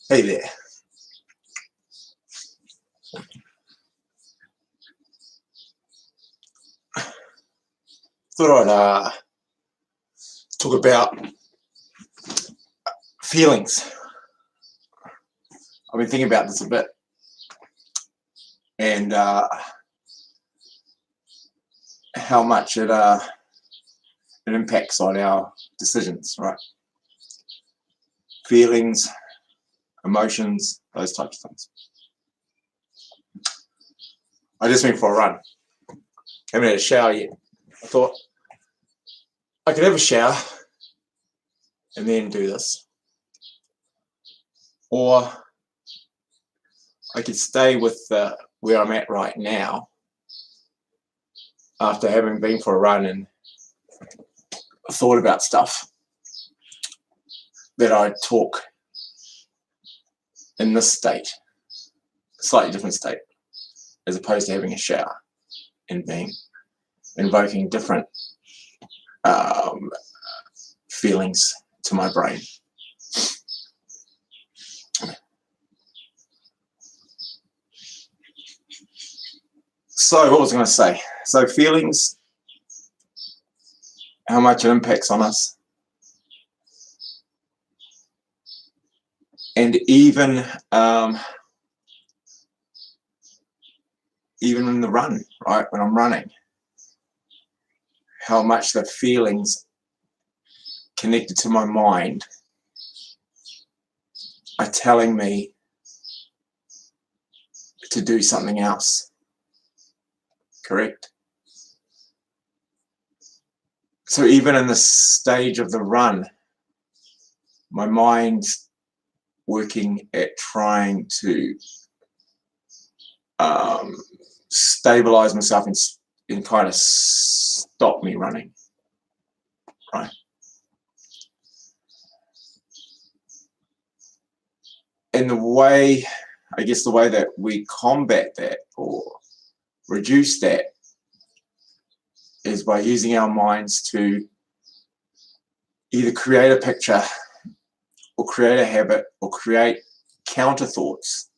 Hey there. Thought I'd talk about feelings. I've been thinking about this a bit, and how much it impacts on our decisions, right? Feelings, emotions, those types of things. I just went for a run. Haven't had a shower yet. I thought I could have a shower and then do this, or I could stay with where I'm at right now after having been for a run and thought about stuff that I talk in this state, a slightly different state, as opposed to having a shower and invoking different feelings to my brain. So what was I going to say? So feelings, how much it impacts on us, and even in the run, right? When I'm running, how much the feelings connected to my mind are telling me to do something else. Correct? So even in the stage of the run, my mind's working at trying to stabilize myself and kind of stop me running, right? And the way, I guess the way that we combat that or reduce that is by using our minds to either create a picture or create a habit or create counter thoughts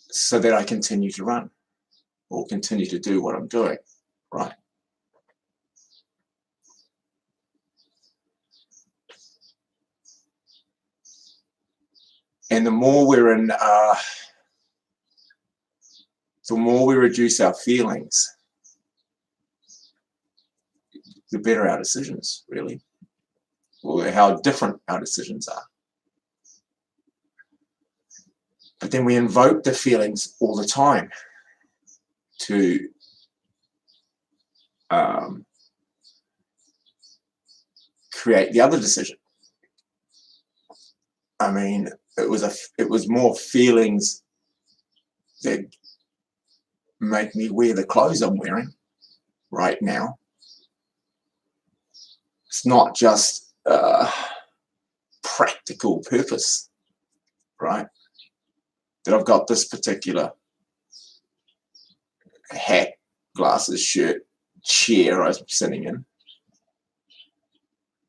so that I continue to run or continue to do what I'm doing, right? And the more we're in, the more we reduce our feelings, the better our decisions, really, or how different our decisions are. But then we invoke the feelings all the time to create the other decision. I mean, it was more feelings that make me wear the clothes I'm wearing right now. It's not just practical purpose, right? That I've got this particular hat, glasses, shirt, chair I'm sitting in.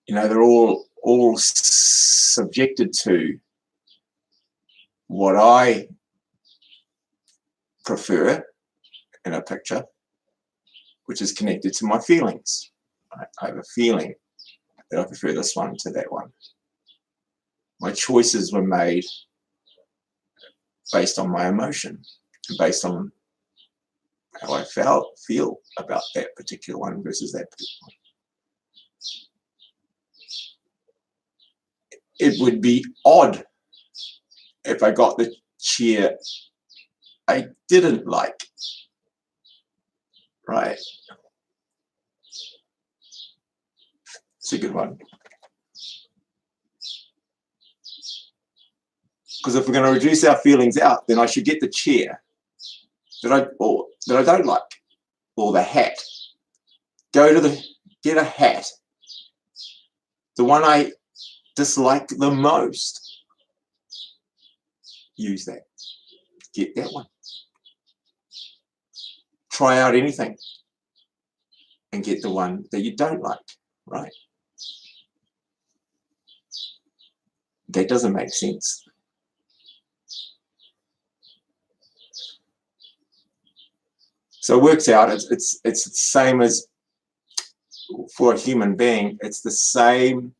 You know, they're all subjected to what I prefer in a picture, which is connected to my feelings. I have a feeling that I prefer this one to that one. My choices were made based on my emotion and based on how I feel about that particular one versus that particular one. It would be odd if I got the chair I didn't like, right? It's a good one. Because if we're going to reduce our feelings out, then I should get the chair that I don't like, or the hat. Get a hat, the one I dislike the most. Use that. Get that one. Try out anything and get the one that you don't like, right? That doesn't make sense. So it works out. It's the same as for a human being. It's the same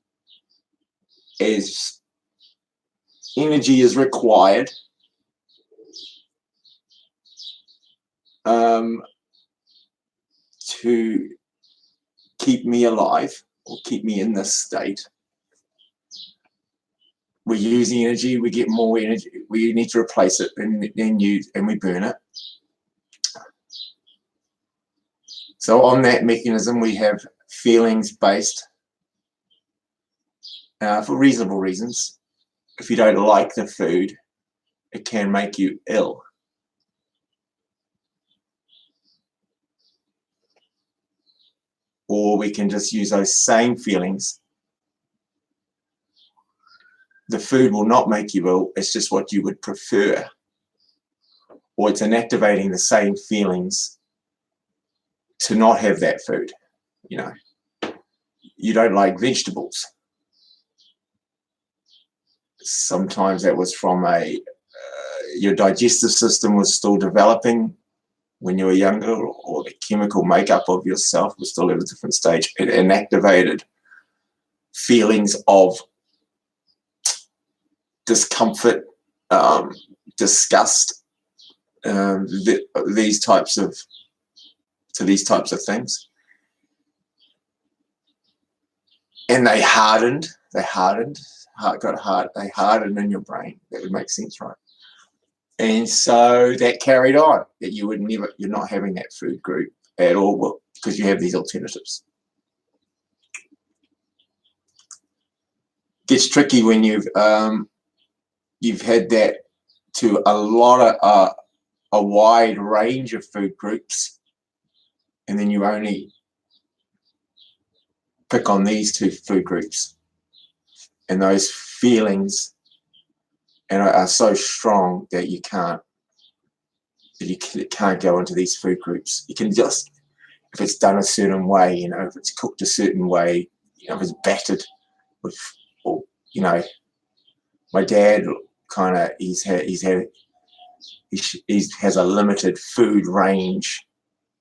as energy is required to keep me alive or keep me in this state. We're using energy, we get more energy, we need to replace it and we burn it. So on that mechanism, we have feelings based for reasonable reasons. If you don't like the food, it can make you ill. Or we can just use those same feelings. The food will not make you ill, it's just what you would prefer. Or it's inactivating the same feelings to not have that food. You know, you don't like vegetables. Sometimes that was from your digestive system was still developing when you were younger, or the chemical makeup of yourself was still at a different stage. It inactivated feelings of discomfort, disgust, these types of things, and they hardened in your brain. That would make sense, right? And so that carried on, that you're not having that food group at all, because you have these alternatives. Gets tricky when you've had that to a wide range of food groups, and then you only pick on these two food groups, and those feelings are so strong that you can't go into these food groups. You can just, if it's done a certain way, you know, if it's cooked a certain way, you know, if it's battered with, or, you know, my dad kind of, he has a limited food range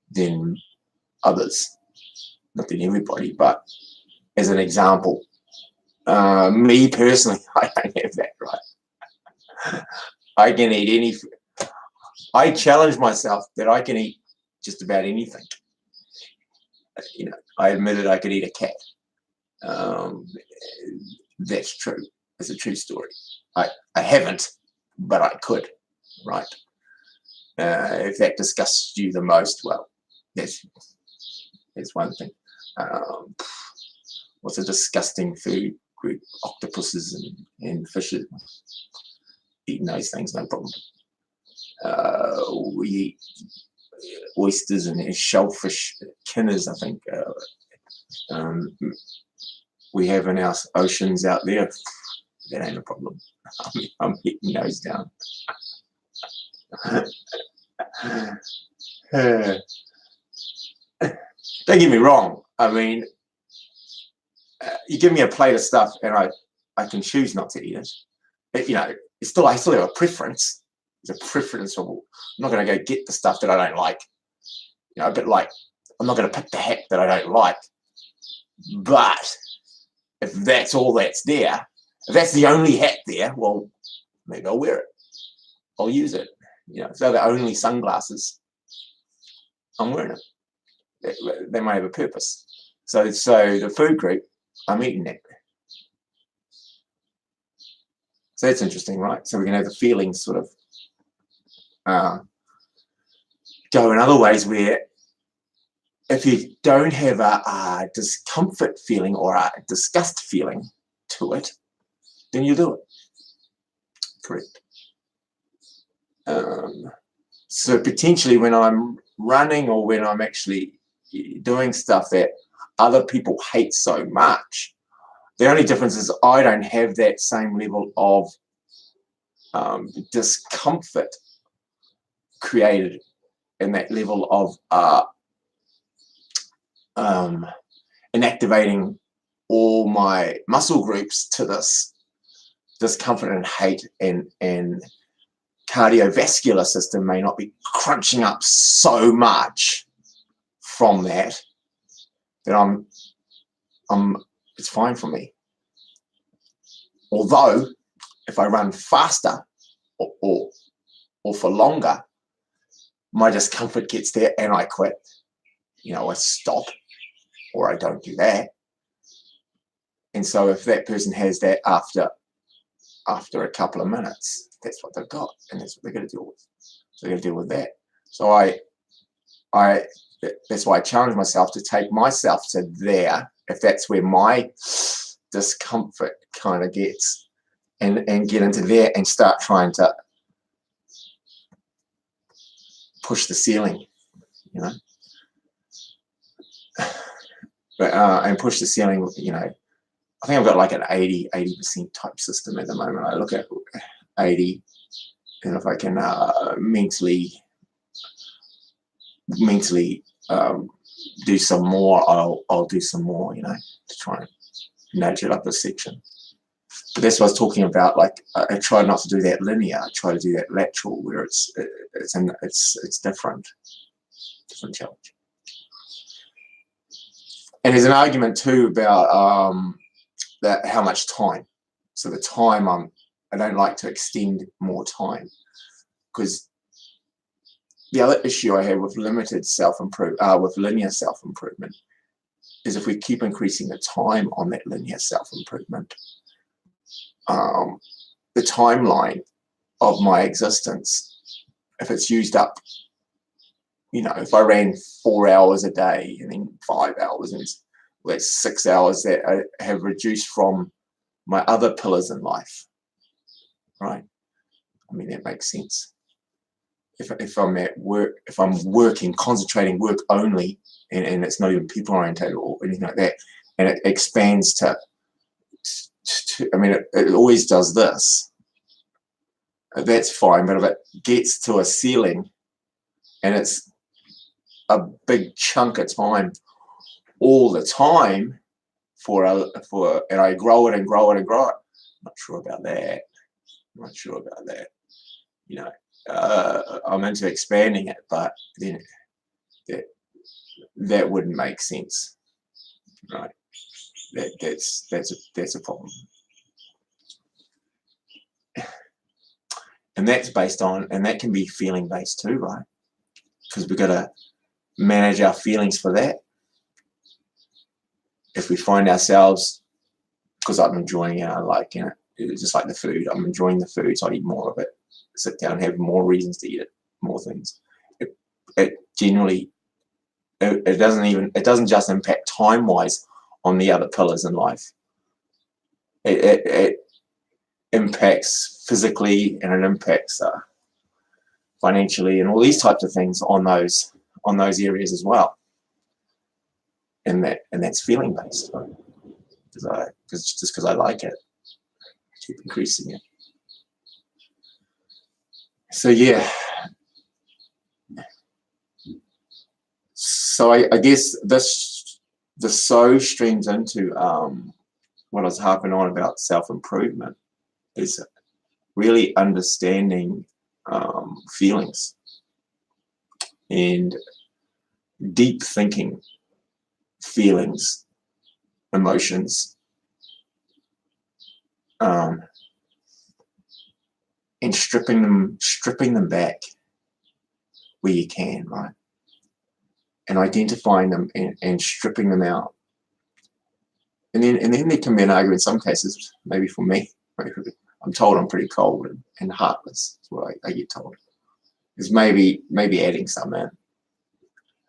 than others, not than everybody, but as an example, me personally, I don't have that, right? I can eat any. I challenge myself that I can eat just about anything. You know, I admitted I could eat a cat. That's true. It's a true story. I haven't, but I could, right? If that disgusts you the most, well, that's one thing. What's a disgusting food group? Octopuses and fishes. Eating those things, no problem. We eat oysters and shellfish, kinners, I think. We have in our oceans out there. That ain't a problem. I'm hitting those down. Don't get me wrong. I mean, you give me a plate of stuff and I can choose not to eat it. You know, I still have a preference. There's a preference of, I'm not going to go get the stuff that I don't like. You know, a bit like, I'm not going to pick the hat that I don't like. But if that's all that's there, if that's the only hat there, well, maybe I'll wear it. I'll use it. You know, if they're the only sunglasses, I'm wearing it. They might have a purpose. So the food group, I'm eating it. So that's interesting, right? So we can have the feelings sort of go in other ways, where if you don't have a discomfort feeling or a disgust feeling to it, then you do it. Correct. So potentially when I'm running or when I'm actually doing stuff that other people hate so much, the only difference is I don't have that same level of discomfort created, and that level of inactivating all my muscle groups to this discomfort and hate and cardiovascular system may not be crunching up so much from that it's fine for me. Although if I run faster or for longer, my discomfort gets there and I quit. I stop, or I don't do that. And so if that person has that after a couple of minutes, that's what they've got, and that's what they're going to deal with. So they're going to deal with that. So that's why I challenge myself to take myself to there, if that's where my discomfort kind of gets, and get into there and start trying to push the ceiling, but and push the ceiling. I think I've got like an 80% type system at the moment. I look at 80, and if I can mentally do some more, I'll do some more, to try and nudge it up a section. But that's what I was talking about. Like, I try not to do that linear. I try to do that lateral, where it's different challenge. And there's an argument too about that how much time. So the time I don't like to extend more time, because the other issue I have with limited with linear self-improvement is if we keep increasing the time on that linear self-improvement, the timeline of my existence, if it's used up, if I ran 4 hours a day and then 5 hours, and that's 6 hours that I have reduced from my other pillars in life, right? I mean, that makes sense. If I'm at work, if I'm working, concentrating work only, and it's not even people oriented or anything like that, and it expands to I mean, it always does this. That's fine, but if it gets to a ceiling and it's a big chunk of time all the time and I grow it and grow it and grow it, I'm not sure about that. I'm into expanding it, but then that wouldn't make sense, right? That's a problem, and that's based on, and that can be feeling based too, right? Because we've got to manage our feelings for that. If we find ourselves, because I'm enjoying it, I like it, it's just like the food. I'm enjoying the food, so I eat more of it. Sit down and have more reasons to eat it, more things. It generally, it doesn't just impact time-wise on the other pillars in life. It impacts physically, and it impacts financially, and all these types of things on those areas as well. And that's feeling based, right? Because I like it, keep increasing it. So yeah. So I guess this so streams into what I was harping on about self-improvement, is really understanding feelings and deep thinking feelings, emotions, and stripping them back where you can, right? And identifying them and stripping them out. And then there can be an argument in some cases, maybe for me, I'm told I'm pretty cold and heartless. That's what I get told. Is maybe adding some in.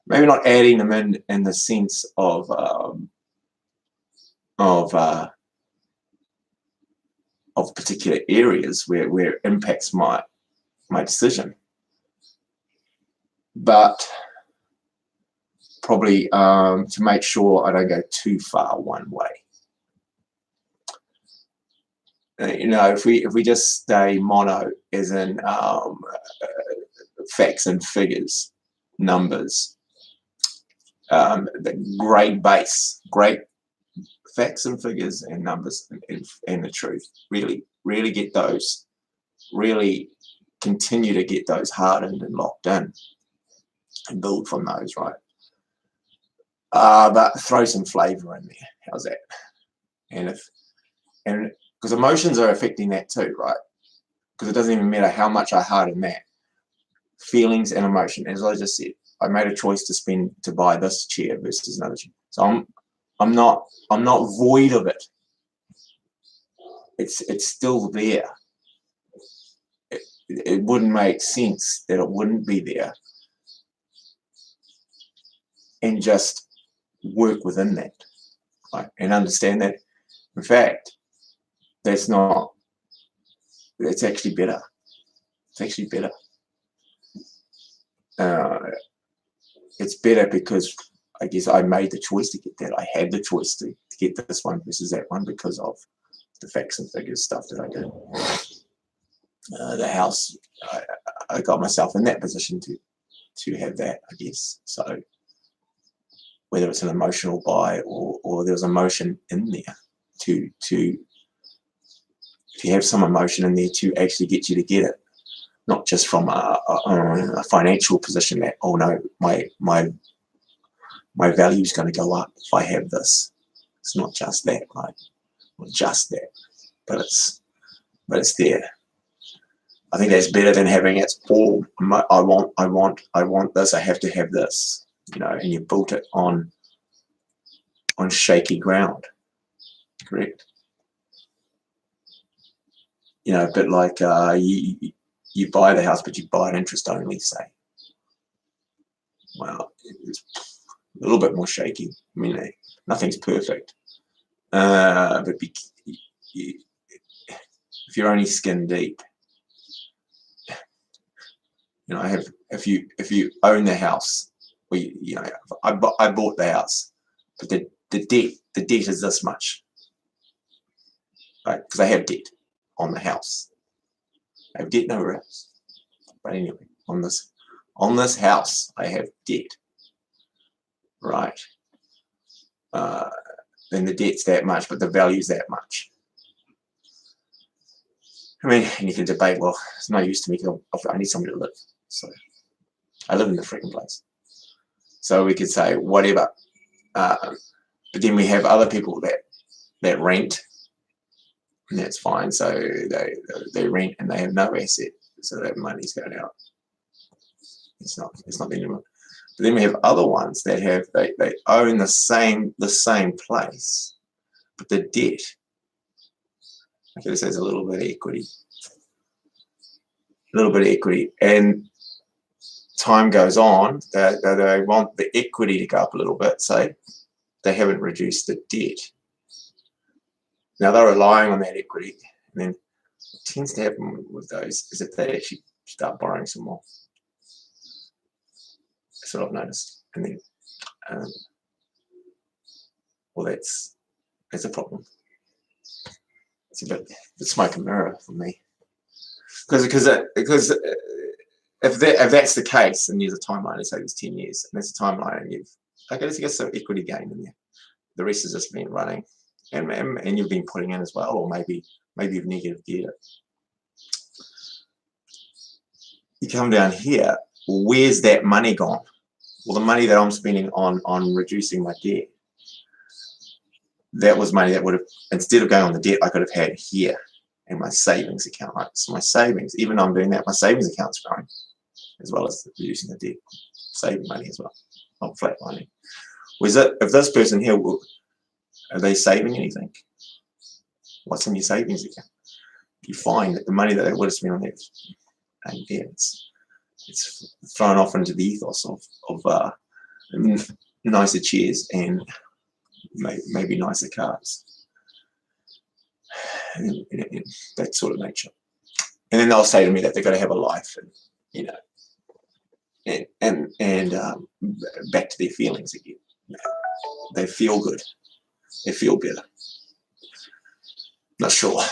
Maybe not adding them in the sense of particular areas where it impacts my decision, but probably to make sure I don't go too far one way. If we just stay mono, as in facts and figures, numbers, the great facts and figures and numbers and the truth. Really get those. Really continue to get those hardened and locked in and build from those, right? But throw some flavor in there. How's that? And because emotions are affecting that too, right? Because it doesn't even matter how much I harden that. Feelings and emotion, as I just said, I made a choice to buy this chair versus another chair. So I'm not void of it. It's still there. It wouldn't make sense that it wouldn't be there, and just work within that, right? And understand that, in fact, it's actually better. It's actually better. It's better because I guess I made the choice to get that. I had the choice to get this one versus that one because of the facts and figures stuff that I did. The house, I got myself in that position to have that, I guess. So whether it's an emotional buy or there's emotion in there to have some emotion in there to actually get you to get it, not just from a financial position that, oh no, my value is going to go up if I have this. It's not just that, right? Not just that, but it's there. I think that's better than having it's all I want this, I have to have this, and you built it on shaky ground, correct? A bit like you buy the house, but you buy it interest only, say. Well, it's a little bit more shaky. I mean, nothing's perfect, but if you're only skin deep, if you own the house, I bought the house, but the debt is this much, right? Because I have debt on the house. I have debt nowhere else. But anyway, on this house, I have debt, right? Then the debt's that much, but the value's that much. I mean, and you can debate, well, it's no use to me because I need somewhere to live. So I live in the freaking place. So we could say whatever. But then we have other people that rent, and that's fine. So they rent and they have no asset, so that money's going out. It's not the minimum. But then we have other ones that have they own the same place, but the debt. Okay, this has a little bit of equity. And time goes on, they want the equity to go up a little bit, say they haven't reduced the debt. Now they're relying on that equity, and then what tends to happen with those is that they actually start borrowing some more. That's what I've noticed. And then, well, that's a problem. It's a bit smoke and mirror for me, because if that's the case, and there's a timeline, let's say there's 10 years, and there's a timeline, and let's get some equity gain in there. The rest has just been running, and you've been putting in as well, or maybe you've negative geared it. You come down here, where's that money gone? Well, the money that I'm spending on reducing my debt, that was money that would have, instead of going on the debt, I could have had here in my savings account. Right? So my savings, even though I'm doing that, my savings account's growing, as well as reducing the debt, saving money as well, not flat money. If this person here, are they saving anything? What's in your savings account? You find that the money that they would have spent on that, and yeah, it's thrown off into the ethos of nicer chairs and maybe nicer cars, and that sort of nature. And then they'll say to me that they've got to have a life, and back to their feelings again. They feel good. They feel better. Not sure.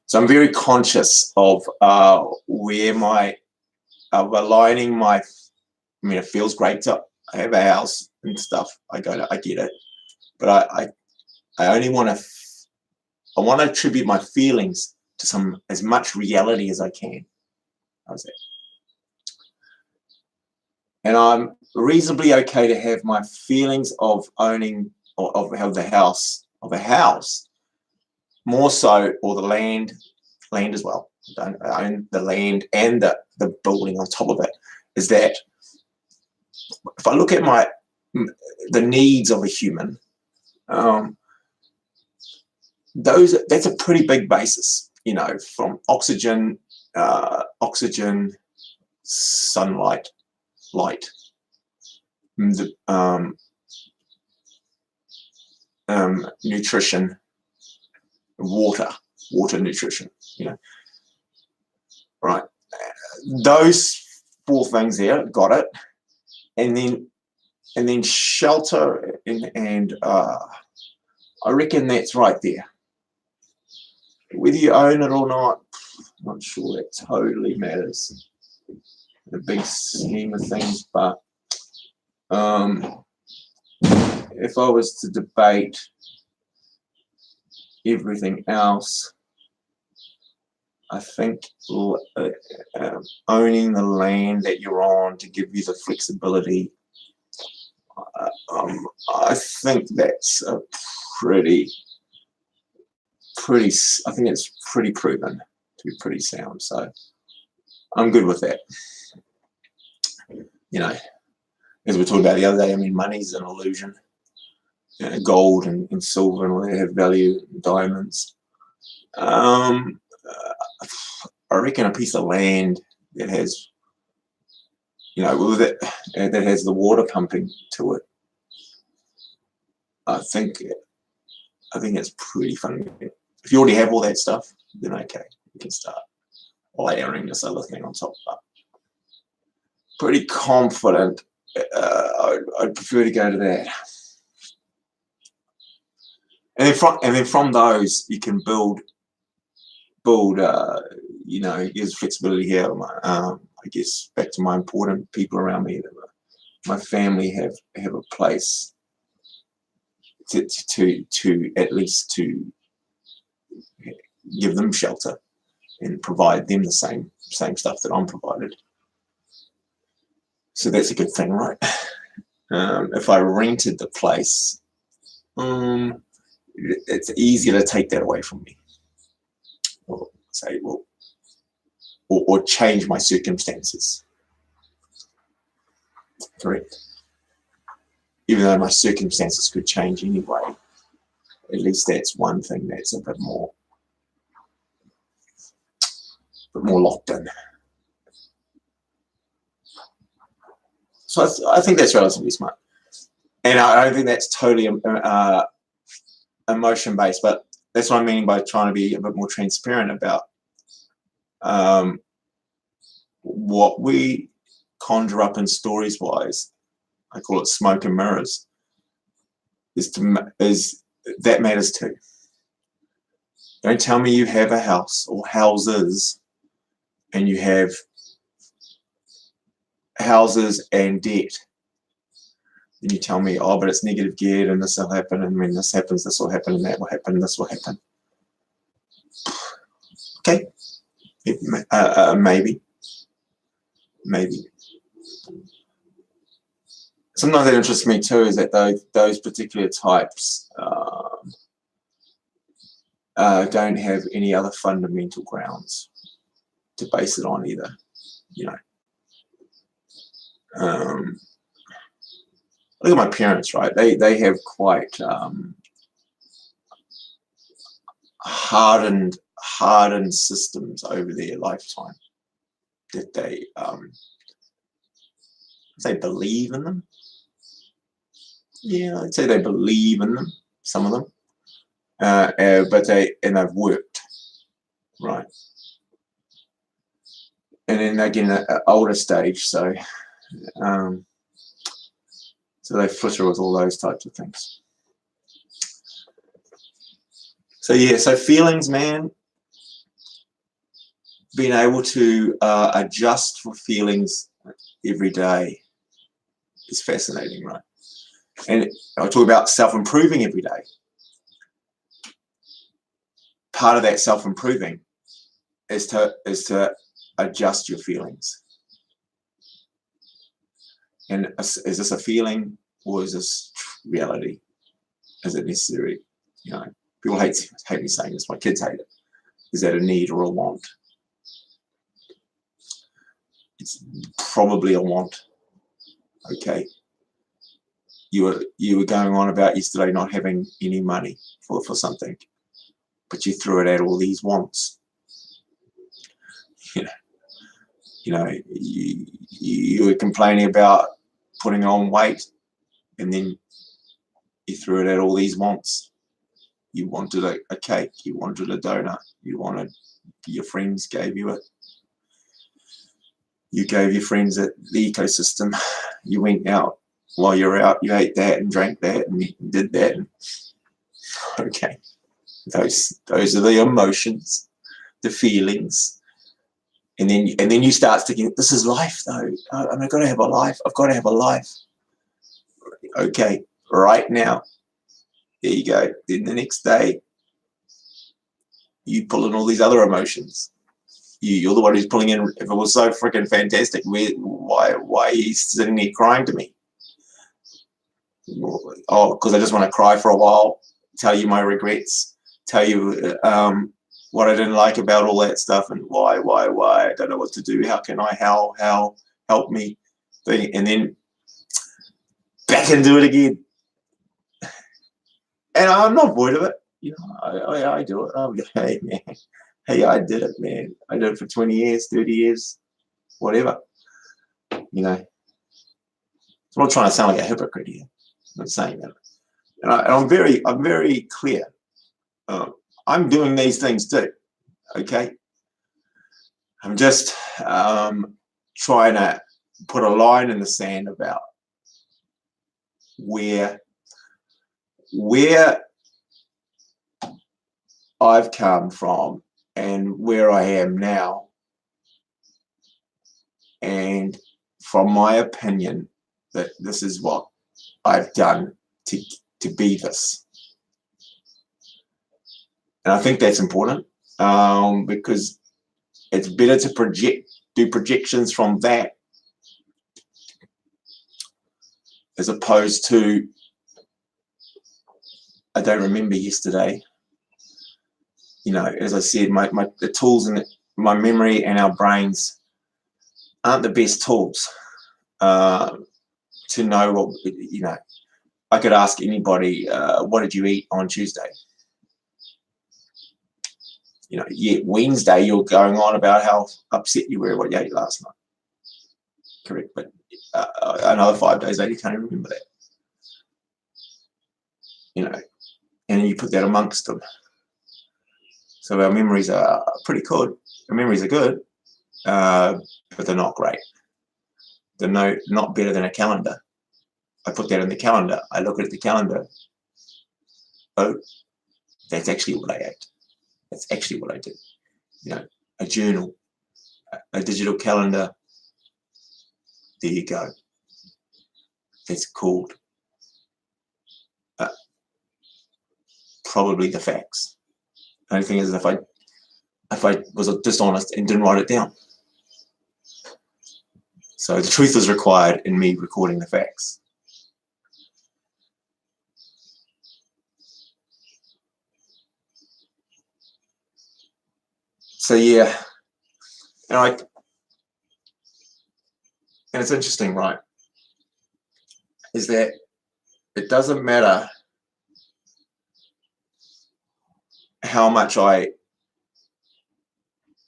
So I'm very conscious of where aligning my. I mean, it feels great to have a house and stuff. I get it, but I only want to. I want to attribute my feelings to as much reality as I can. How's that? And I'm reasonably okay to have my feelings of owning or of a house, more so, or the land as well. I don't own the land and the building on top of it. Is that if I look at the needs of a human, that's a pretty big basis, you know, from oxygen, sunlight, light, nutrition, water, nutrition, you know, right? Those 4 things there, got it, and then shelter and I reckon that's right there. Whether you own it or not, I'm not sure that totally matters in the big scheme of things, but if I was to debate everything else, I think owning the land that you're on to give you the flexibility, I think that's a pretty, I think it's pretty proven to be pretty sound. So I'm good with that. You know, as we talked about the other day, I mean, money's an illusion. You know, gold and silver and all that have value, diamonds. I reckon a piece of land that has, you know, that has the water pumping to it, I think it's pretty fun. If you already have all that stuff, then okay, you can start layering this other thing on top. But pretty confident. I'd prefer to go to that. And then from those you can build. You know, there's flexibility here. I guess back to my important people around me. My family have a place to at least to give them shelter and provide them the same stuff that I'm provided. So that's a good thing, right? If I rented the place, it's easier to take that away from me, or say, well, or change my circumstances. Correct. Even though my circumstances could change anyway, at least that's one thing that's a bit more locked in. So I think that's relatively smart, and I don't think that's totally emotion based, but that's what I mean by trying to be a bit more transparent about what we conjure up in stories wise. I call it smoke and mirrors. Is that matters too. Don't tell me you have a house or houses and you have houses and debt. Then you tell me, oh, but it's negative geared and this will happen, and when this happens, this will happen, and that will happen, and this will happen. Okay, maybe. Sometimes that interests me too, is that those particular types don't have any other fundamental grounds to base it on either, you know. Look at my parents, right? They have quite hardened systems over their lifetime that they believe in them. Yeah, I'd say they believe in them, some of them, but they've worked, right? And then again, at an older stage, so they flitter with all those types of things. So yeah, so feelings, man, being able to adjust for feelings every day is fascinating, right? And I talk about self-improving every day. Part of that self-improving is to adjust your feelings. And is this a feeling or is this reality? Is it necessary? You know, people hate me saying this. My kids hate it. Is that a need or a want? It's probably a want. Okay. You were going on about yesterday not having any money for something, but you threw it at all these wants. You know, you were complaining about putting on weight, and then you threw it at all these wants. You wanted a cake, you wanted a donut, you wanted, your friends gave you it. You gave your friends the ecosystem. You went out. While you're out, you ate that and drank that and did that. Okay, those are the emotions, the feelings, and then you start thinking, this is life though. I've got to have a life. I've got to have a life. Okay, right now, there you go. Then the next day, you pull in all these other emotions. You're the one who's pulling in. If it was so freaking fantastic, why are you sitting there crying to me? Oh, because I just want to cry for a while, tell you my regrets, tell you what I didn't like about all that stuff, and why, I don't know what to do, how can I, help me, and then back and do it again. And I'm not void of it, you know, I do it. I'm like, hey man, hey, I did it, man. I did it for 20 years, 30 years, whatever, you know. So I'm not trying to sound like a hypocrite here. I'm not saying that. And I'm very clear. I'm doing these things too, okay? I'm just trying to put a line in the sand about where I've come from and where I am now, and from my opinion that this is what I've done to be this. And I think that's important, because it's better to do projections from that, as opposed to, I don't remember yesterday. You know, as I said, the tools in my memory and our brains aren't the best tools to know what, you know. I could ask anybody, what did you eat on Tuesday? You know, yeah, Wednesday you're going on about how upset you were what you ate last night. Correct, but another 5 days later you can't even remember that. You know, and you put that amongst them. So our memories are pretty good. Our memories are good, but they're not great. They're not better than a calendar. I put that in the calendar. I look at the calendar. Oh, that's actually what I ate. That's actually what I did. You know, a journal, a digital calendar. There you go. That's called probably the facts. The only thing is, if I was dishonest and didn't write it down. So the truth is required in me recording the facts. So yeah, and it's interesting, right? Is that it doesn't matter how much I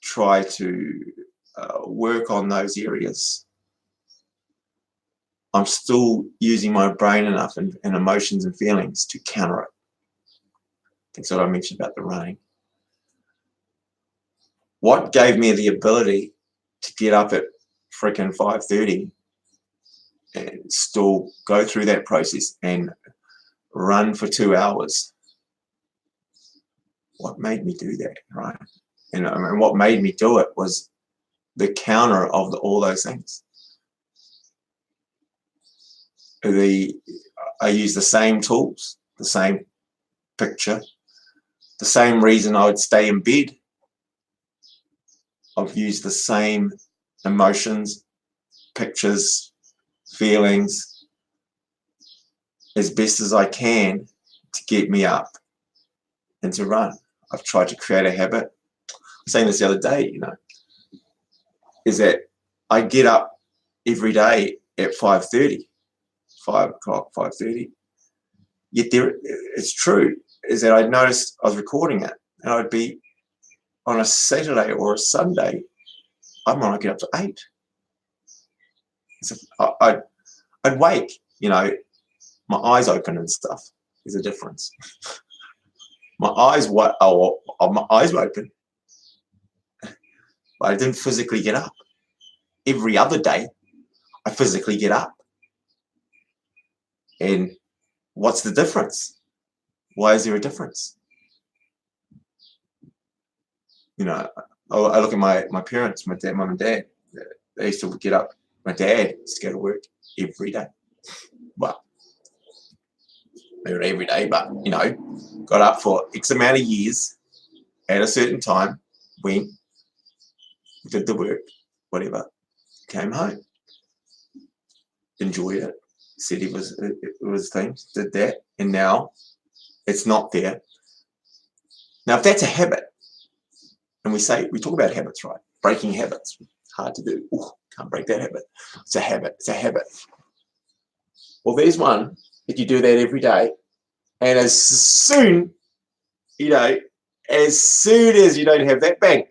try to work on those areas. I'm still using my brain enough and emotions and feelings to counter it. That's what I mentioned about the running. What gave me the ability to get up at freaking 5:30 and still go through that process and run for 2 hours? What made me do that, right? And what made me do it was the counter of all those things. I use the same tools, the same picture, the same reason I would stay in bed I've used the same emotions, pictures, feelings as best as I can to get me up and to run. I've tried to create a habit. I was saying this the other day, is that I get up every day at 5:30, 5 o'clock, 5:30. Yet it's true, is that I noticed I was recording it, and I'd be on a Saturday or a Sunday, I might not get up to 8. So I'd wake, my eyes open and stuff. There's a difference. My eyes were open, but I didn't physically get up. Every other day, I physically get up. And what's the difference? Why is there a difference? I look at my parents, my dad, mum and dad. They used to get up. My dad used to go to work every day. Well, maybe every day, but got up for X amount of years at a certain time, went, did the work, whatever, came home, enjoyed it, said it was things, did that, and now it's not there. Now, if that's a habit, and we talk about habits, right? Breaking habits, hard to do. Ooh, can't break that habit. It's a habit. It's a habit. Well, there's one if you do that every day, and as soon as you don't have that, bang,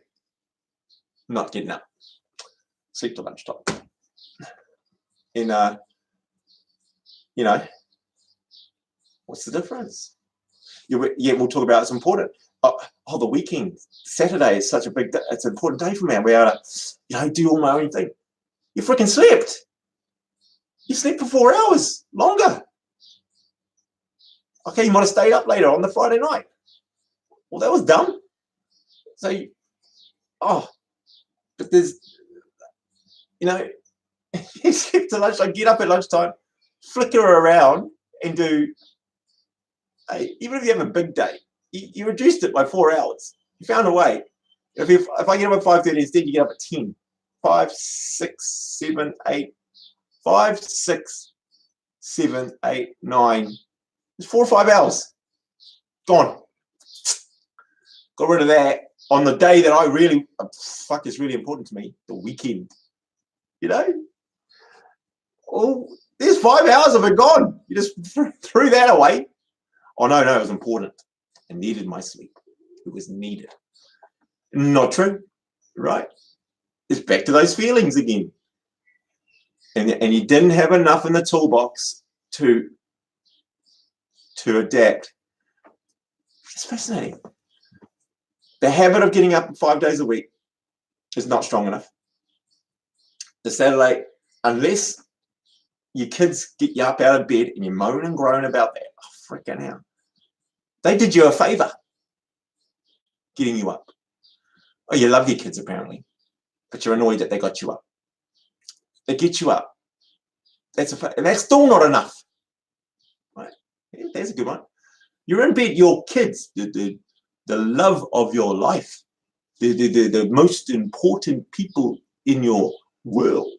not getting up, sleep till lunchtime, and what's the difference? Yeah, we'll talk about it's important. Oh, the weekend, Saturday is such a big day. It's an important day for me. I'm able to, do all my own thing. You freaking slept. You slept for 4 hours longer. Okay, you might have stayed up later on the Friday night. Well, that was dumb. So, but there's, you sleep till lunchtime, get up at lunchtime, flicker around and do, even if you have a big day, you reduced it by 4 hours. You found a way. If I get up at 5:30 instead, you get up at 10. 5, 6, 7, 8. 5, 6, 7, 8, 9. It's 4 or 5 hours. Gone. Got rid of that on the day that I really, is really important to me, the weekend. Oh, there's 5 hours of it gone. You just threw that away. Oh, no, it was important. I needed my sleep. It was needed. Not true, right? It's back to those feelings again. And you didn't have enough in the toolbox to adapt. It's fascinating. The habit of getting up 5 days a week is not strong enough. The Saturday, unless your kids get you up out of bed and you moan and groan about that, freaking hell. They did you a favor getting you up. Oh, you love your kids apparently, but you're annoyed that they got you up. They get you up. And that's still not enough. Right? Yeah, there's a good one. You're in bed, your kids, the love of your life, the most important people in your world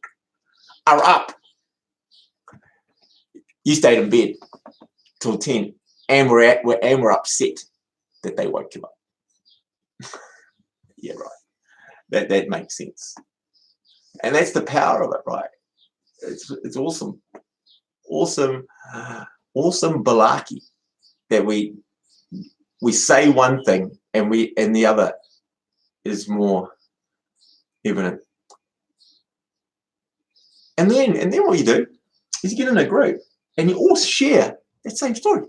are up. You stayed in bed till 10, and we're upset that they woke you up. Yeah, right. That makes sense, and that's the power of it, right? It's awesome balaki that we say one thing and the other is more evident. And then what you do is you get in a group and you all share that same story.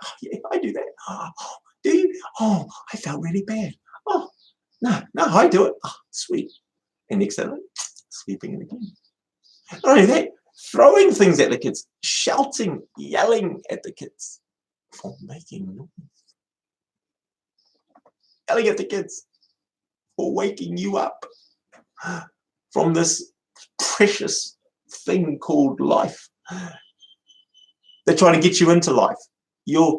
Oh, yeah, I do that. Oh, do you? Oh, I felt really bad. Oh, no, I do it. Oh, sweet. And next thing, sleeping again. Not only that, throwing things at the kids, shouting, yelling at the kids for making noise. Yelling at the kids for waking you up from this precious thing called life. They're trying to get you into life. You're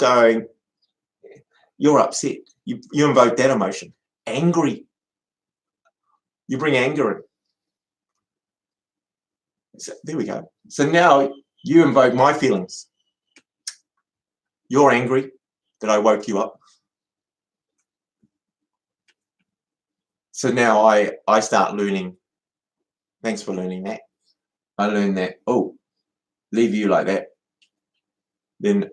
upset. You invoke that emotion. Angry. You bring anger in. So, there we go. So now you invoke my feelings. You're angry that I woke you up. So now I start learning. Thanks for learning that. I learned that, oh, leave you like that. Then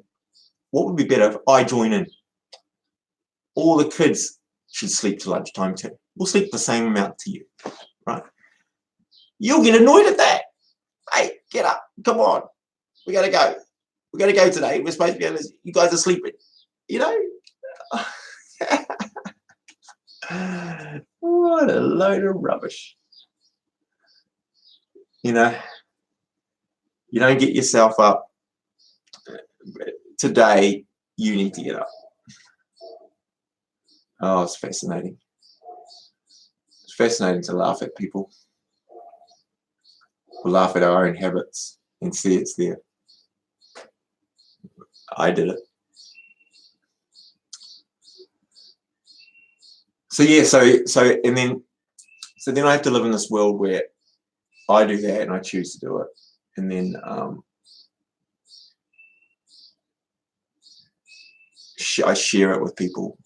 what would be better if I join in? All the kids should sleep till lunchtime too. We'll sleep the same amount to you, right? You'll get annoyed at that. Hey, get up. Come on. We got to go. We got to go today. We're supposed to be able to, you guys are sleeping. You know? What a load of rubbish. You know, you don't get yourself up. Today, you need to get up. Oh, it's fascinating. It's fascinating to laugh at people. We laugh at our own habits and see it's there. I did it. So yeah, so then I have to live in this world where I do that and I choose to do it, and then I share it with people,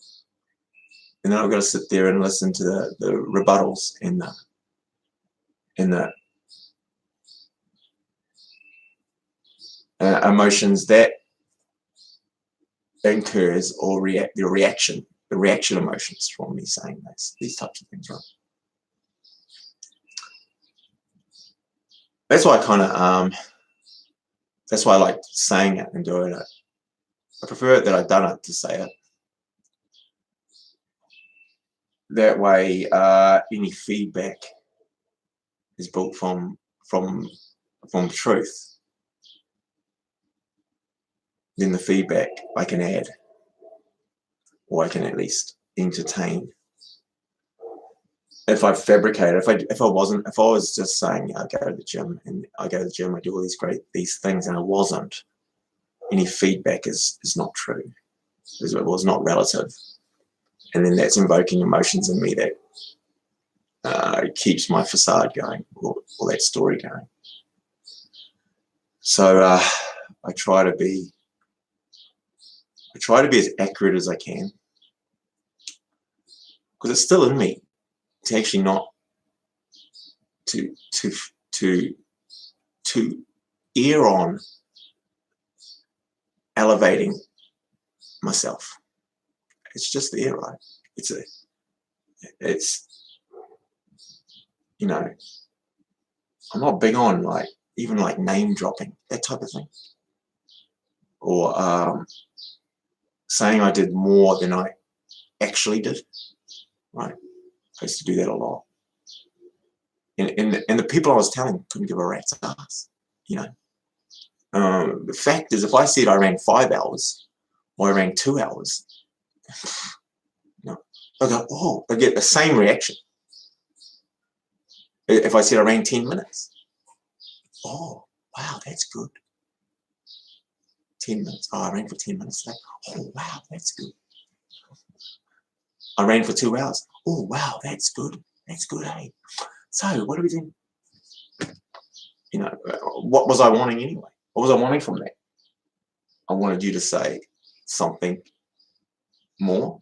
and then I've got to sit there and listen to the rebuttals and the emotions that incurs or the reaction emotions from me saying these types of things, right? That's why that's why I like saying it and doing it. I prefer it that I've done it to say it. That way, any feedback is built from truth. Then the feedback I can add, or I can at least entertain. If I fabricate, if I was just saying I go to the gym and I do all these things, and I wasn't, any feedback is not true. It was not relative, and then that's invoking emotions in me that keeps my facade going, or that story going. So I try to be as accurate as I can, because it's still in me to actually not to err on elevating myself. It's just there, right? It's you know, I'm not big on even name dropping, that type of thing, or saying I did more than I actually did, right? I used to do that a lot. And the people I was telling couldn't give a rat's ass, you know. The fact is, if I said I ran 5 hours or I ran 2 hours, you know, I go, oh, I get the same reaction. If I said I ran 10 minutes, oh, wow, that's good. 10 minutes. Oh, I ran for 10 minutes today. Oh, wow, that's good. I ran for 2 hours. Oh, wow, that's good. That's good, hey. So, what are we doing? You know, what was I wanting anyway? What was I wanting from that? I wanted you to say something more.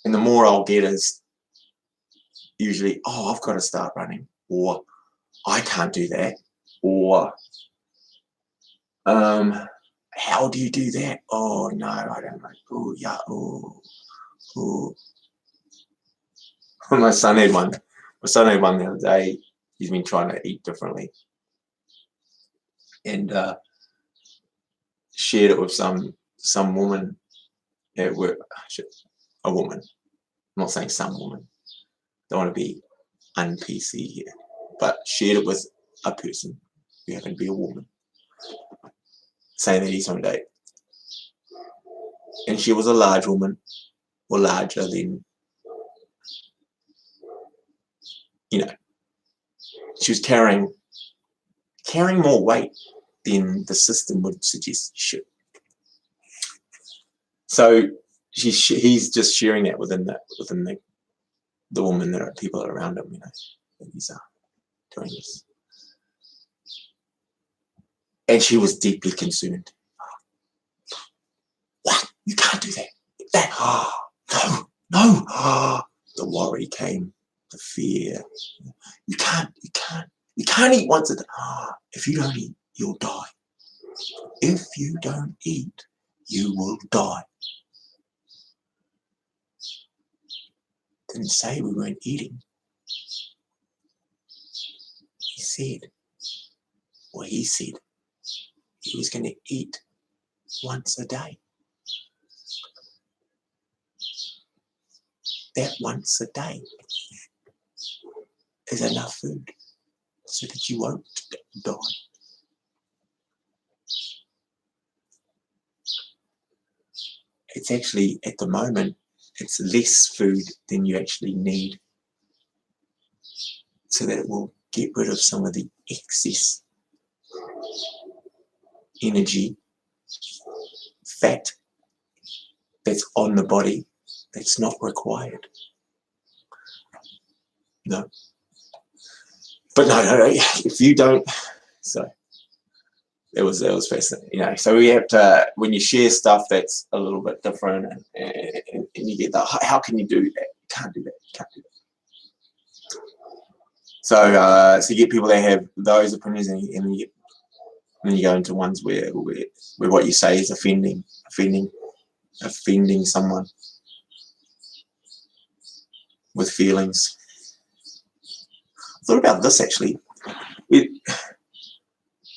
And the more I'll get is usually, oh, I've got to start running. Or, I can't do that. Or, how do you do that? Oh, no, I don't know. Oh, yeah, oh. My son had one the other day. He's been trying to eat differently, and shared it with some woman at work. A woman. I'm not saying some woman. Don't want to be un-PC here, but shared it with a person who happened to be a woman, saying that he's on a date, and she was a large woman, or larger than, you know, she was carrying more weight than the system would suggest she should. So he's just sharing that within the the woman that are people around him, that he's doing this. And she was deeply concerned. What? You can't do that. No. The worry came, the fear. You can't eat once a day. If you don't eat, you'll die. If you don't eat, you will die. Didn't say we weren't eating. He said he was going to eat once a day. That once a day is enough food so that you won't die. It's actually, at the moment, it's less food than you actually need, so that it will get rid of some of the excess energy, fat that's on the body that's not required. No. But no, if you don't, so it was fascinating, So we have to, when you share stuff that's a little bit different, and you get that, how can you do that? You can't do that. So you get people that have those opinions, and then you go into ones where what you say is offending someone with feelings. I thought about this actually. I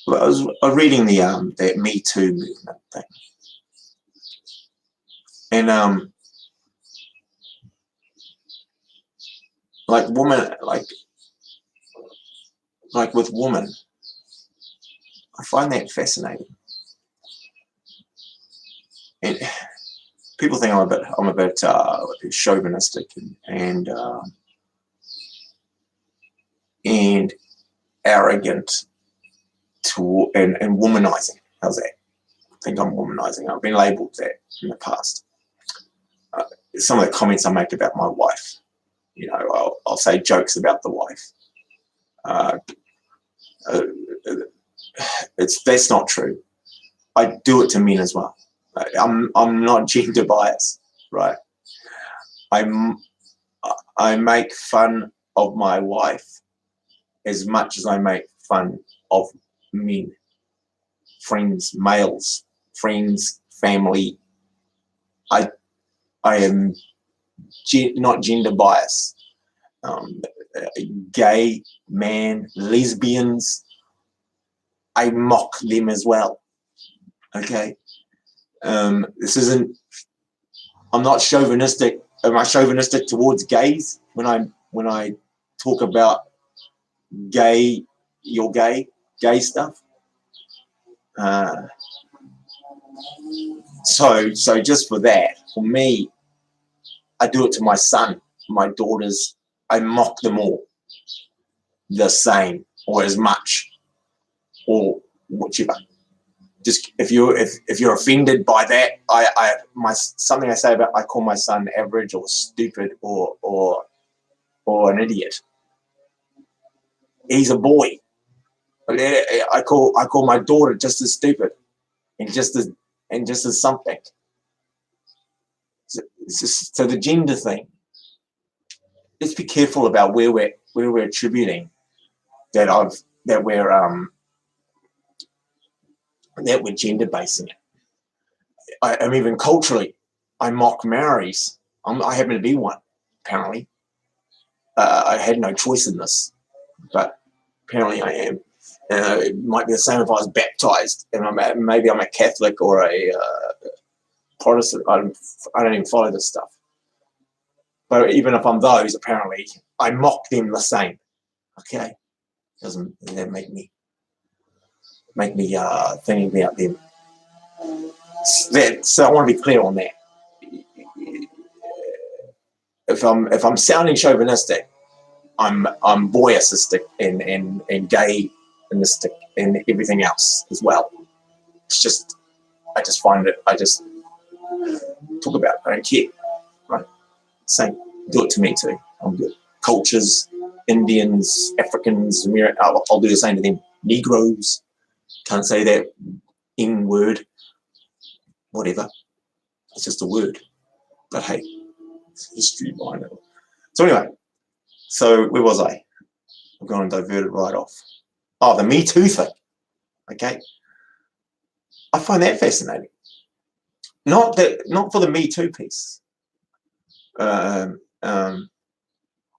was reading that Me Too movement thing, and like with women, I find that fascinating. And people think I'm a bit chauvinistic and arrogant and womanizing. How's that? I think I'm womanizing. I've been labelled that in the past. Some of the comments I make about my wife, I'll say jokes about the wife. That's not true. I do it to men as well. I'm not gender biased, right? I make fun of my wife as much as I make fun of men, friends, males, friends, family. I am not gender biased. Gay, man, lesbians, I mock them as well. Okay, this isn't. I'm not chauvinistic. Am I chauvinistic towards gays when I talk about gay stuff? So just for that, for me, I do it to my son, my daughters. I mock them all the same or as much or whichever. Just if you're offended by that, something I say about, I call my son average or stupid or an idiot. He's a boy. I call my daughter just as stupid and just as something. So the gender thing. Let's be careful about where we're attributing that we're gender basing it. I'm even culturally, I mock Maoris. I happen to be one, apparently. I had no choice in this, but apparently I am. It might be the same if I was baptized, and maybe I'm a Catholic or a Protestant. I don't even follow this stuff. But even if I'm those, apparently, I mock them the same. Okay, doesn't that make me thinking about them? So I want to be clear on that. If I'm sounding chauvinistic, I'm voyeuristic and gay-istic and everything else as well. It's just I just find it. I just talk about it. I don't care. Right? Same. Do it to me too. cultures, Indians, Africans, I'll do the same to them. Negroes, can't say that N word, whatever. It's just a word. But hey, it's history behind it. So anyway, so where was I? I'm going to divert it right off. Oh, the Me Too thing. Okay. I find that fascinating. Not for the Me Too piece. I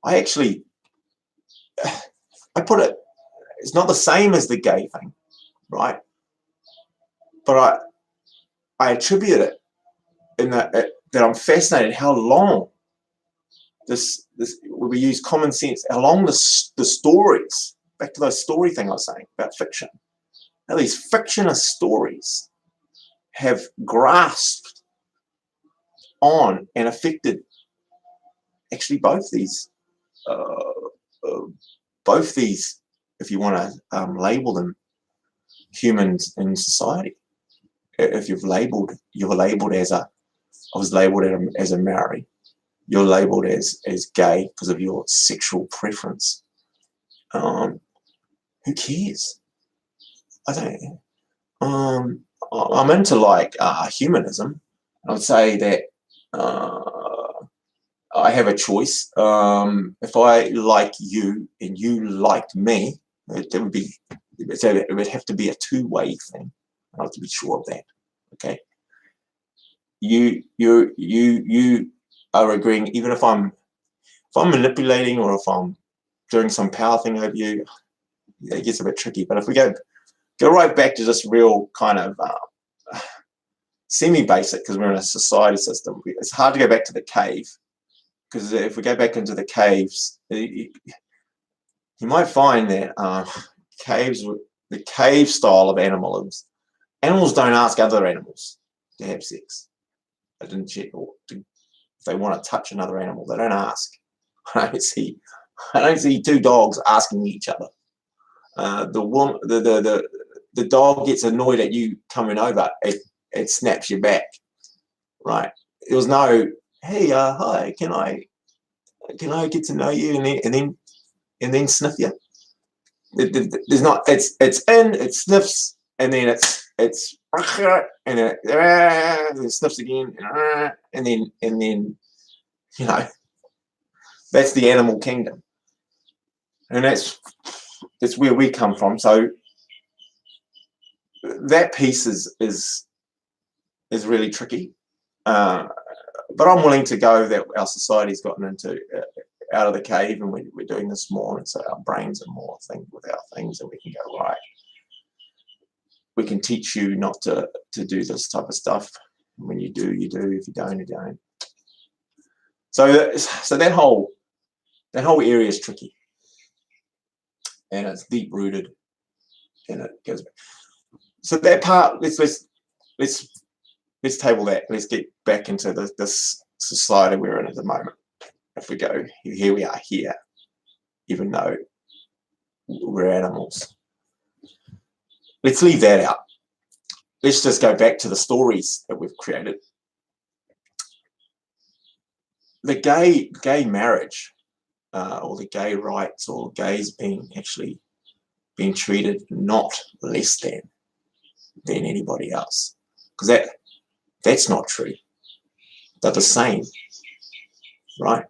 actually, I put it, it's not the same as the gay thing, right? But I attribute it in that I'm fascinated how long this we use common sense, how long the stories, back to those story thing I was saying about fiction, how these fictionist stories have grasped on and affected actually both these, if you want to label them, humans in society. If you're labeled as I was labeled as a Maori. You're labeled as gay because of your sexual preference. Who cares? I don't. I'm into like humanism. I would say that I have a choice. If I like you and you liked me, it would have to be a two-way thing. I have to be sure of that. Okay. You are agreeing, even if I'm manipulating or if I'm doing some power thing over you, it gets a bit tricky. But if we go right back to just real kind of semi-basic, because we're in a society system, it's hard to go back to the cave, because if we go back into the caves, you might find that the cave style of animals don't ask other animals to have sex. They didn't check, or if they want to touch another animal, they don't ask. I don't see two dogs asking each other. The dog gets annoyed at you coming over, it snaps you back, right? There was no, hey, hi, can I get to know you, and then sniff you. There's not. It's in, it sniffs, and then it's and it sniffs again, and then you know, that's the animal kingdom, and that's where we come from. So that piece is really tricky, but I'm willing to go that our society's gotten into out of the cave, and we're doing this more, and so our brains are more with our things, and we can go, right, we can teach you not to do this type of stuff. When you do, you do. If you don't, you don't. So that whole area is tricky, and it's deep rooted, and it goes back. So that part, let's table that. Let's get back into this society we're in at the moment. If we go, here we are here, even though we're animals. Let's leave that out. Let's just go back to the stories that we've created. The gay marriage, or the gay rights, or gays being treated not less than anybody else, because that's not true. They're the same, right?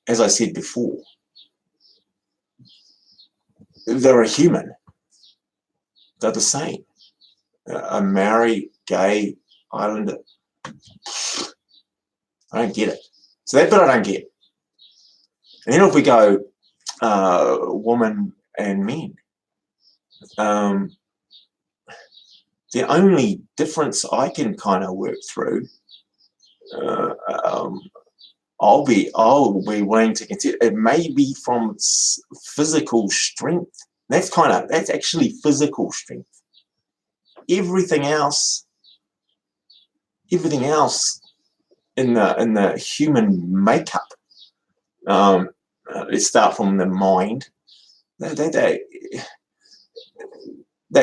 As I said before, they're a human. They're the same. A Maori, gay, Islander, I don't get it. So that bit I don't get. And then if we go women and men, the only difference I can kind of work through, I'll be willing to consider, it may be from physical strength. That's actually physical strength. Everything else in the human makeup. Let's start from the mind. They're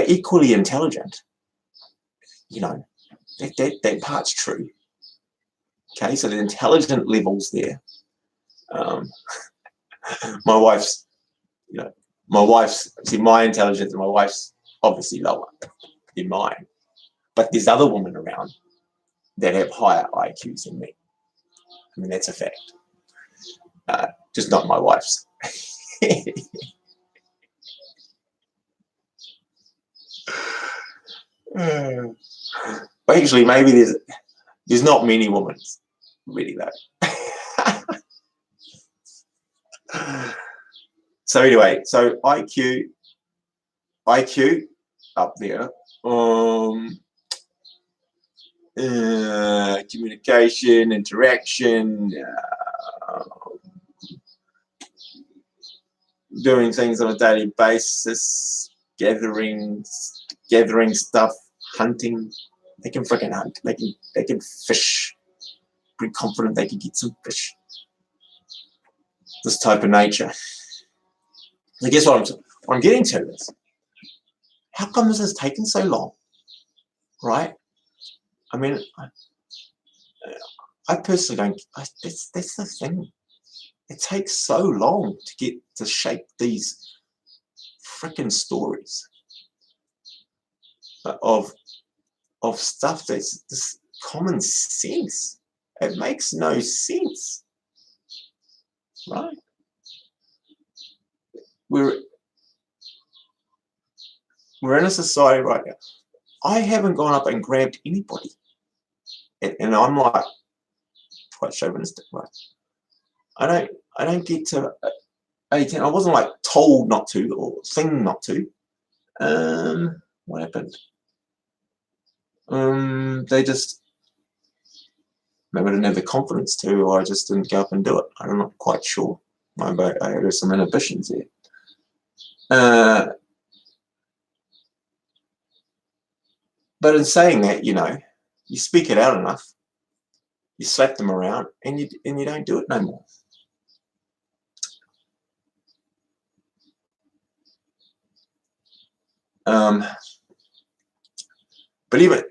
equally intelligent. You know, That part's true. Okay, so the intelligent levels there. My wife's, my intelligence and my wife's obviously lower than mine. But there's other women around that have higher IQs than me. I mean, that's a fact. Just not my wife's. But actually, maybe there's not many women really though. So anyway, so IQ up there. Communication, interaction, doing things on a daily basis, gathering stuff, hunting. They can freaking hunt. They can fish. Pretty confident they can get some fish. This type of nature. I guess what I'm getting to is, how come this has taken so long? Right? I mean, I personally don't. That's the thing. It takes so long to get to shape these freaking stories of stuff that's this common sense. It makes no sense, right? We're in a society right now. I haven't gone up and grabbed anybody, and I'm like quite chauvinistic, right? I don't get to 18. I wasn't like told not to or thing not to. What happened? They just maybe I didn't have the confidence to, or I just didn't go up and do it. I'm not quite sure. Maybe I had some inhibitions there. But in saying that, you speak it out enough, you slap them around, and you don't do it no more. But even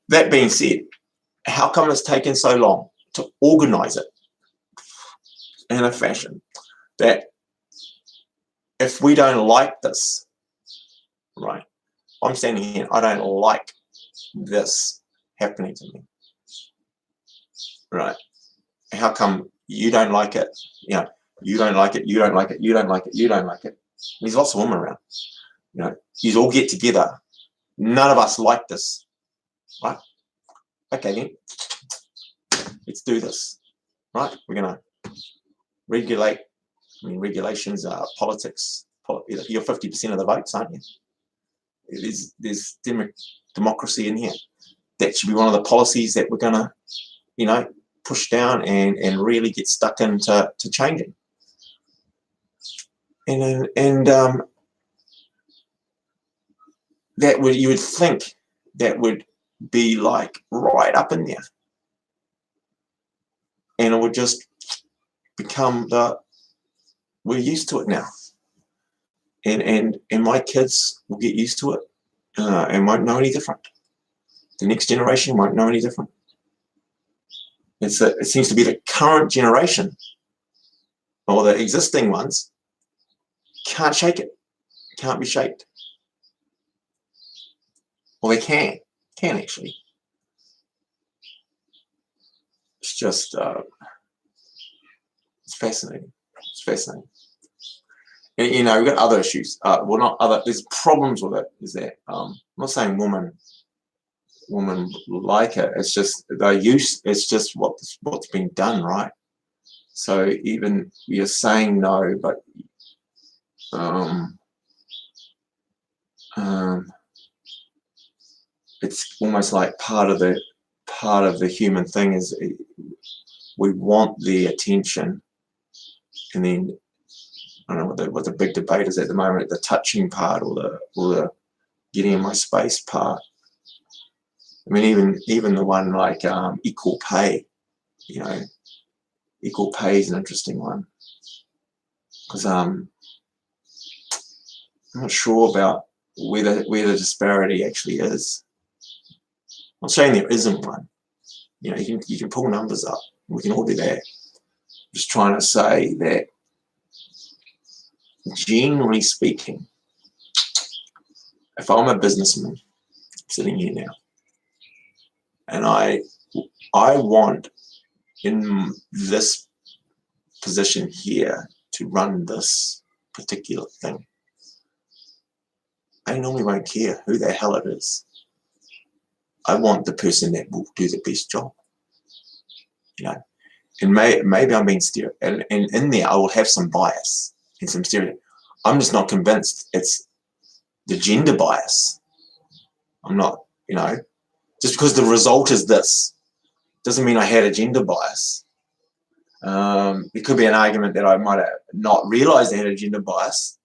that being said, how come it's taken so long to organize it in a fashion that if we don't like this, right? I'm standing here, I don't like this happening to me, right? How come you don't like it? You don't like it, you don't like it, you don't like it, you don't like it. There's lots of women around. You all get together. None of us like this, right? Okay, then let's do this, right? We're gonna regulate. I mean, regulations are politics. You're 50% of the votes, aren't you? There's democracy in here. That should be one of the policies that we're gonna, push down and really get stuck into changing. And that you would think that would be like right up in there, and it would just become we're used to it now, and my kids will get used to it and won't know any different. The next generation won't know any different. It seems to be the current generation or the existing ones can't shake it, can't be shaped. Well, they can actually. It's just, it's fascinating. It's fascinating. And, we've got other issues. Well, not other. There's problems with it. Is that I'm not saying women like it. It's just it's just what's been done, right? So even you're saying no, but it's almost like part of the human thing is we want the attention, and then I don't know what the big debate is at the moment, the touching part or the getting in my space part. I mean, even the one like equal pay, equal pay is an interesting one, because I'm not sure about where the disparity actually is. I'm saying there isn't one. You know, you can pull numbers up. We can all do that. I'm just trying to say that, generally speaking, if I'm a businessman sitting here now, and I want in this position here to run this particular thing, I normally won't care who the hell it is. I want the person that will do the best job. You know, and maybe I'm being stereo, and in there I will have some bias and some stereo. I'm just not convinced it's the gender bias. I'm not, you know, just because the result is this doesn't mean I had a gender bias. It could be an argument that I might have not realized I had a gender bias,